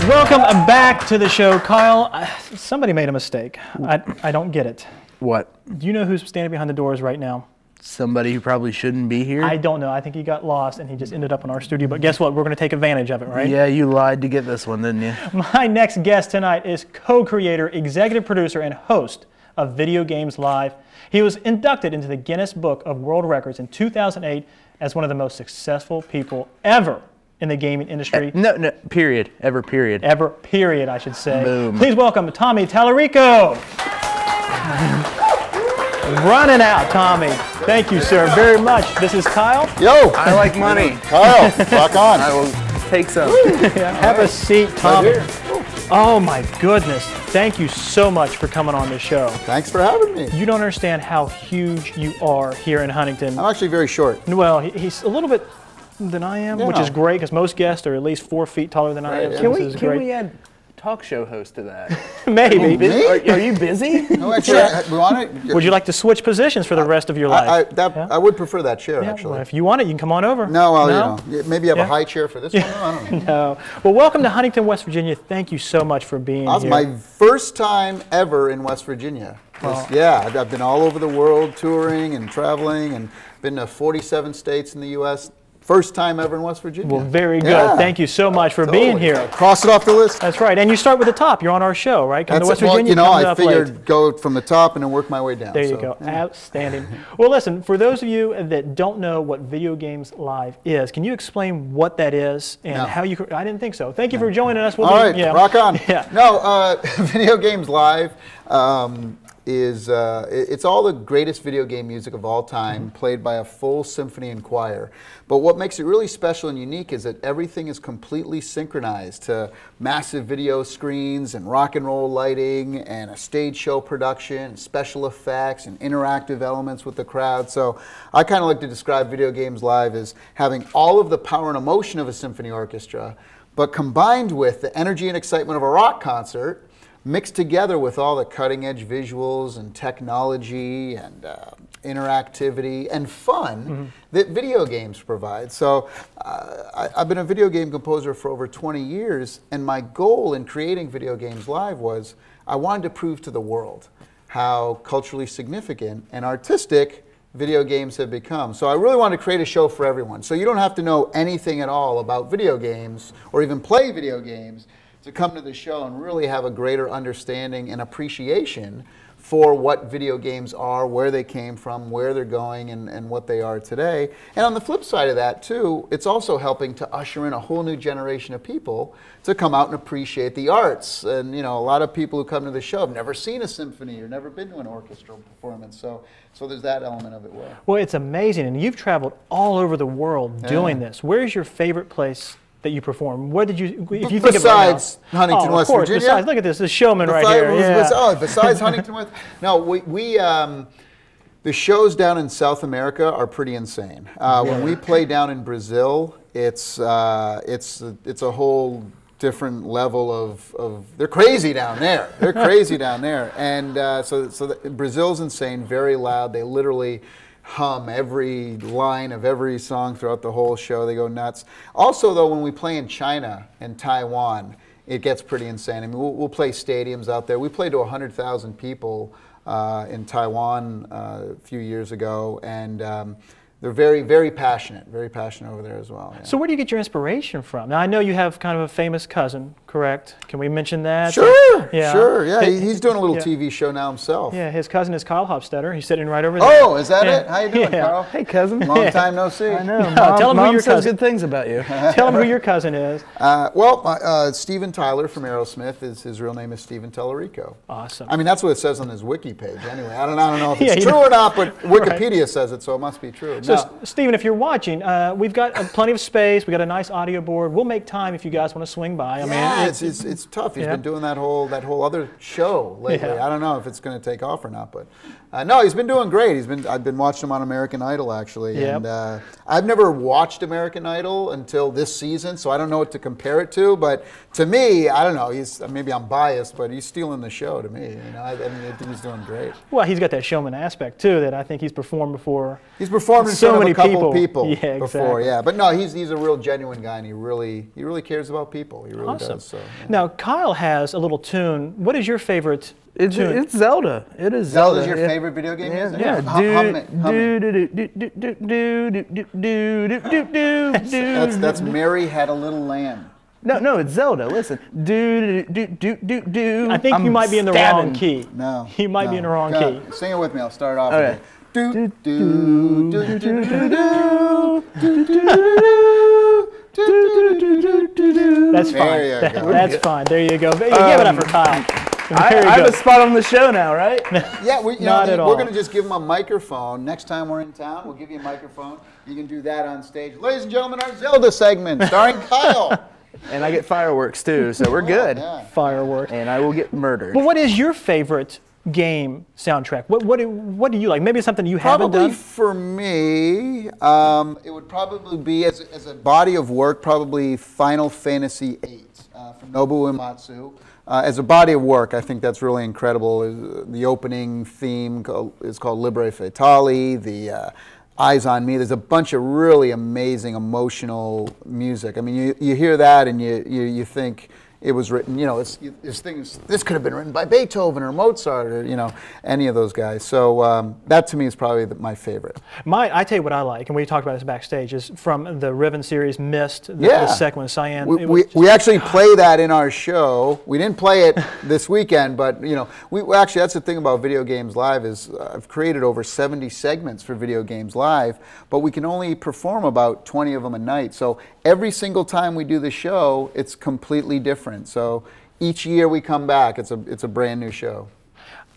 Welcome back to the show, Kyle. Somebody made a mistake. I don't get it. What? Do you know who's standing behind the doors right now? Somebody who probably shouldn't be here? I don't know. I think he got lost and he just ended up in our studio. But guess what? We're going to take advantage of it, right? Yeah, you lied to get this one, didn't you? My next guest tonight is co-creator, executive producer, and host of Video Games Live. He was inducted into the Guinness Book of World Records in 2008 as one of the most successful people ever in the gaming industry. No, period. Ever, period. Ever, period, I should say. Boom. Please welcome Tommy Tallarico. Running out, Tommy. Thank you, sir, very much. This is Kyle. Yo. I like money. Kyle, rock on. I will take some. Have a seat, Tommy. Oh my goodness. Thank you so much for coming on the show. Thanks for having me. You don't understand how huge you are here in Huntington. I'm actually very short. Well, he's a little bit than I am, which is great because most guests are at least 4 feet taller than I am. Yeah. So Can we add talk show host to that? Maybe. Me? Are you busy? No, actually, we want it. Would you like to switch positions for the rest of your life? I would prefer that chair, actually. Well, if you want it, you can come on over. No, well, you know, maybe you have a high chair for this one. No, I don't know. No. Well, welcome to Huntington, West Virginia. Thank you so much for being here. That was my first time ever in West Virginia. Yeah, I've been all over the world touring and traveling and been to 47 states in the U.S. First time ever in West Virginia. Well, very good. Yeah. Thank you so much for being here. Cross it off the list. That's right. And you start with the top. You're on our show, right? Come to West Well, Virginia. you know, coming I up figured late. go from the top and then work my way down. There you go. Outstanding. Well, listen, for those of you that don't know what Video Games Live is, can you explain what that is and how you... I didn't think so. Thank you for joining us. All right, rock on. Yeah. No, Video Games Live it's all the greatest video game music of all time, played by a full symphony and choir. But what makes it really special and unique is that everything is completely synchronized to massive video screens and rock and roll lighting and a stage show production, special effects and interactive elements with the crowd. So I kind of like to describe Video Games Live as having all of the power and emotion of a symphony orchestra, but combined with the energy and excitement of a rock concert, mixed together with all the cutting-edge visuals and technology and interactivity and fun that video games provide. So I've been a video game composer for over 20 years, and my goal in creating Video Games Live was I wanted to prove to the world how culturally significant and artistic video games have become. So I really wanted to create a show for everyone. So you don't have to know anything at all about video games or even play video games to come to the show and really have a greater understanding and appreciation for what video games are, where they came from, where they're going, and what they are today. And on the flip side of that, too, it's also helping to usher in a whole new generation of people to come out and appreciate the arts. And, you know, a lot of people who come to the show have never seen a symphony or never been to an orchestral performance. So there's that element of it. Well, it's amazing. And you've traveled all over the world doing this. Where's your favorite place that you perform? What did you, if you think of it right now? Huntington, West Virginia? Besides, look at this showman right here. Besides Huntington, West. No, the shows down in South America are pretty insane. When we play down in Brazil, it's a whole different level of they're crazy down there. They're crazy down there, and Brazil's insane, very loud. They literally hum every line of every song throughout the whole show. They go nuts. Also, though, when we play in China and Taiwan, it gets pretty insane. I mean, we'll play stadiums out there. We played to 100,000 people in Taiwan a few years ago, and they're very, very passionate over there as well. Yeah. So where do you get your inspiration from? Now, I know you have kind of a famous cousin, correct? Can we mention that? Sure, sure, yeah. He's doing a little TV show now himself. Yeah, his cousin is Kyle Hofstetter. He's sitting right over there. Oh, is that it? How you doing, Carl? Hey, cousin. Long time no see. I know. Tell him who your cousin says good things about you. Tell him who your cousin is. Steven Tyler from Aerosmith. His real name is Steven Tallarico. Awesome. I mean, that's what it says on his wiki page anyway. I don't know if it's true or not, but Wikipedia says it, so it must be true. So, Steven, if you're watching, we've got plenty of space. We've got a nice audio board. We'll make time if you guys want to swing by. I mean, it's tough. He's been doing that whole other show lately. I don't know if it's going to take off or not, but no, he's been doing great. I've been watching him on American Idol actually, and I've never watched American Idol until this season, so I don't know what to compare it to. But to me, I don't know. Maybe I'm biased, but he's stealing the show to me. You know, I think he's doing great. Well, he's got that showman aspect too that I think he's performed before. He's performed in front of a couple people before, but no, he's a real genuine guy, and he really cares about people. He really does. So, yeah. Now, Kyle has a little tune. What is your favorite tune? It's Zelda. It is Zelda's Zelda. your favorite video game music? Yeah. That's Mary Had a Little Lamb. No, it's Zelda. Listen. I think you might be in the wrong key. No. You might be in the wrong key. Sing it with me. I'll start off Okay. with it. That's fine. There you go. That's fine. There you go. Give it up for Kyle. I Very have a good. spot on the show now, right? Yeah, Not at all. We're going to just give him a microphone. Next time we're in town, we'll give you a microphone. You can do that on stage. Ladies and gentlemen, our Zelda segment starring Kyle. And I get fireworks too, so we're good. Yeah. Fireworks. And I will get murdered. But what is your favorite game soundtrack? What do you like? Maybe it's something you haven't Probably done? for me, it would probably be, as a body of work, probably Final Fantasy VIII from Nobuo Uematsu. As a body of work, I think that's really incredible. The opening theme is called Libere Fatale. The Eyes on Me. There's a bunch of really amazing emotional music. I mean, you hear that and you think it was written, this could have been written by Beethoven or Mozart or, any of those guys. So that to me is probably my favorite. I tell you what I like, and we talked about this backstage, is from the Riven series, Mist, the second one, Cyan. We actually play that in our show. We didn't play it this weekend, but we actually, that's the thing about Video Games Live is I've created over 70 segments for Video Games Live, but we can only perform about 20 of them a night. So every single time we do the show, it's completely different. So each year we come back, it's a brand new show.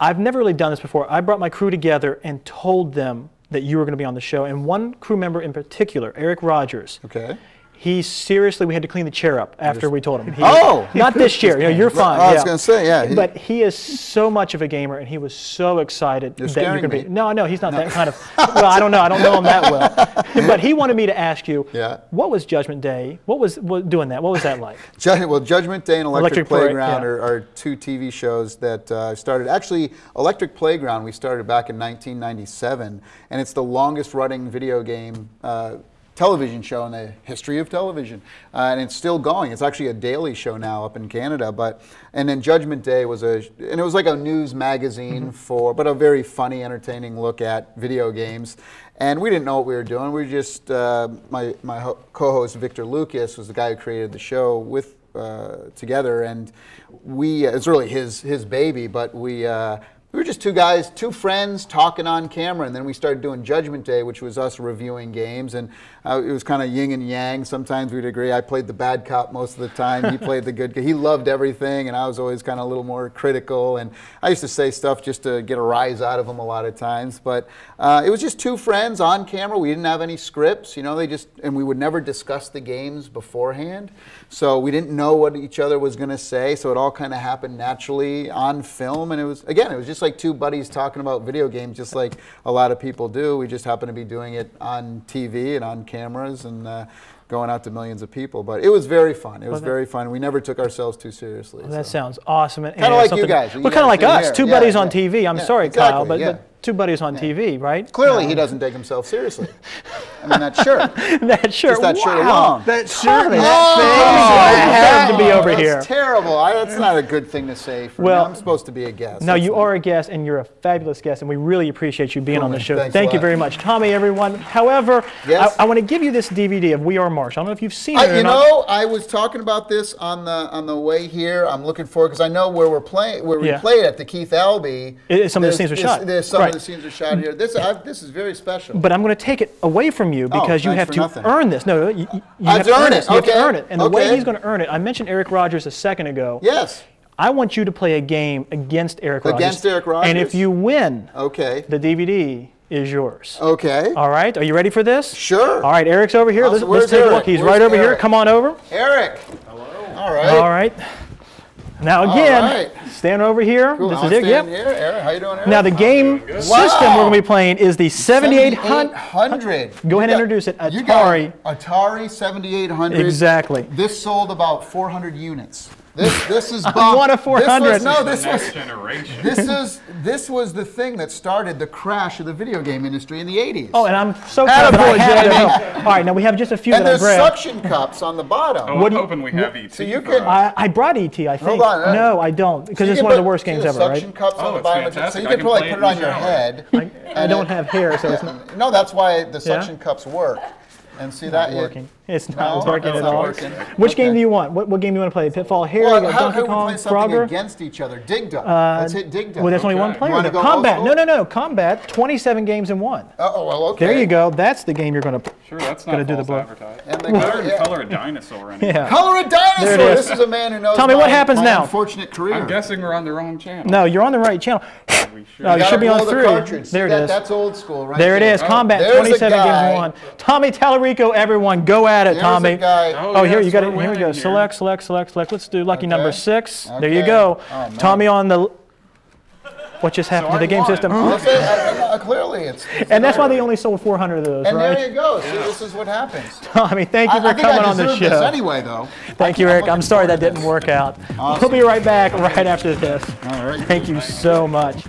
I've never really done this before. I brought my crew together and told them that you were going to be on the show, and one crew member in particular, Eric Rogers. Okay. He seriously, we had to clean the chair up after we told him. Not this chair. You're fine. I was going to say, yeah. But he is so much of a gamer, and he was so excited that you're going to be. No, he's not that kind of. Well, I don't know. I don't know him that well. But he wanted me to ask you, what was Judgment Day? What was doing that? What was that like? Well, Judgment Day and Electric Playground are two TV shows that I started. Actually, Electric Playground we started back in 1997, and it's the longest running video game television show in the history of television, and it's still going. It's actually a daily show now up in Canada. And then Judgment Day was and it was like a news magazine but a very funny, entertaining look at video games. And we didn't know what we were doing. We were just my co-host Victor Lucas was the guy who created the show with together, and it's really his baby, but we were just two friends talking on camera, and then we started doing Judgment Day, which was us reviewing games, and it was kind of yin and yang. Sometimes we'd agree. I played the bad cop most of the time. He played the good guy. He loved everything, and I was always kind of a little more critical, and I used to say stuff just to get a rise out of him a lot of times. But it was just two friends on camera. We didn't have any scripts, and we would never discuss the games beforehand, so we didn't know what each other was going to say, so it all kind of happened naturally on film, and it was just like two buddies talking about video games, just like a lot of people do. We just happen to be doing it on TV and on cameras and going out to millions of people. But it was very fun. It was very fun. We never took ourselves too seriously. That sounds awesome. Kind of like you guys. Well, kind of like us. Two buddies on TV. I'm sorry, exactly, Kyle, but two buddies on TV, right? Clearly, he doesn't take himself seriously. I mean, that shirt. That shirt. Just that shirt alone. That shirt. That to be over that's here. Terrible. That's not a good thing to say. Well, I'm supposed to be a guest. No, you are a guest, and you're a fabulous guest, and we really appreciate you being on the show. Thank you very much, Tommy. Everyone. However, I want to give you this DVD of We Are Marsh. I don't know if you've seen it or not. I was talking about this on the way here. I'm looking forward because I know where we played at the Keith Albee. Some of the scenes were shot. Some of the scenes are shot here. This is very special. But I'm going to take it away from you because you have to earn this. No, you have to earn it. You have to earn it. And the way he's going to earn it, I mentioned Eric Rogers a second ago. Yes. I want you to play a game against Eric Rogers. Against Eric Rogers. And if you win, the DVD is yours. Okay. All right. Are you ready for this? Sure. All right. Eric's over here. Let's take a look. He's right over here. Come on over. Eric. Hello. All right. All right. Now again, stand over here. Cool. This is it. Yep. Here. Eric, how you doing, Eric? Now the game system we're going to be playing is the 7800. Go ahead and introduce it. Atari 7800. Exactly. This sold about 400 units. This is One of 400. This was the thing that started the crash of the video game industry in the 80s. Oh, and I'm so glad that I had to help. All right, now we have just a few and that I there's grabbed. suction cups on the bottom. Oh, I'm hoping we have ET. So you can. I brought ET, I think. Hold on, no, I don't, because it's one of the worst games ever, right? Suction cups on the it's bottom, so fantastic. you I can can probably play put it it on in the your shower. head. I don't have hair, so it's not. No, that's why the suction cups work. And see that working. It's not No, working it's at not all. working. Which game Okay. do you want? What game do you want to play? Pitfall here, Well, you got how Donkey could we Kong, play something Frogger? against each other? Dig Dug. Let's hit Dig Dug. Well, there's only one Okay. player. You wanna go Combat. old school? No. Combat. 27 games in one. Oh, well, okay. There you go. That's the game you're going to. Sure, that's Gotta not do the false blow. advertising. And they go, yeah. Color a dinosaur in it. Yeah. Color a dinosaur. There it is. This is a man who knows. Tell me what my- happens my now. Unfortunate career. I'm guessing we're on the wrong channel. No, you're on the right channel. We should. No, you Gotta should be on blow the 3. cartridge. There it See, is. That's old school, right There it is. there. Combat. There's a 27 games guy. in one. Tommy Tallarico, everyone, go at it, There's Tommy. a guy. Oh, here yes, you got we're it. Here we winning go. here. Select. Let's do lucky number Okay. 6. There you Okay. go. Oh, man. Tommy on the. What just happened to the I game won. system? Let's say, clearly, it's And that's why over. they only sold 400 of those, And right? there you go. See, this is what happens. Tommy, thank you for I think coming I on the deserve show. this anyway, though. Thank you, Eric. I'm sorry that didn't work out. We'll be right back right after this. All right. Thank you so much.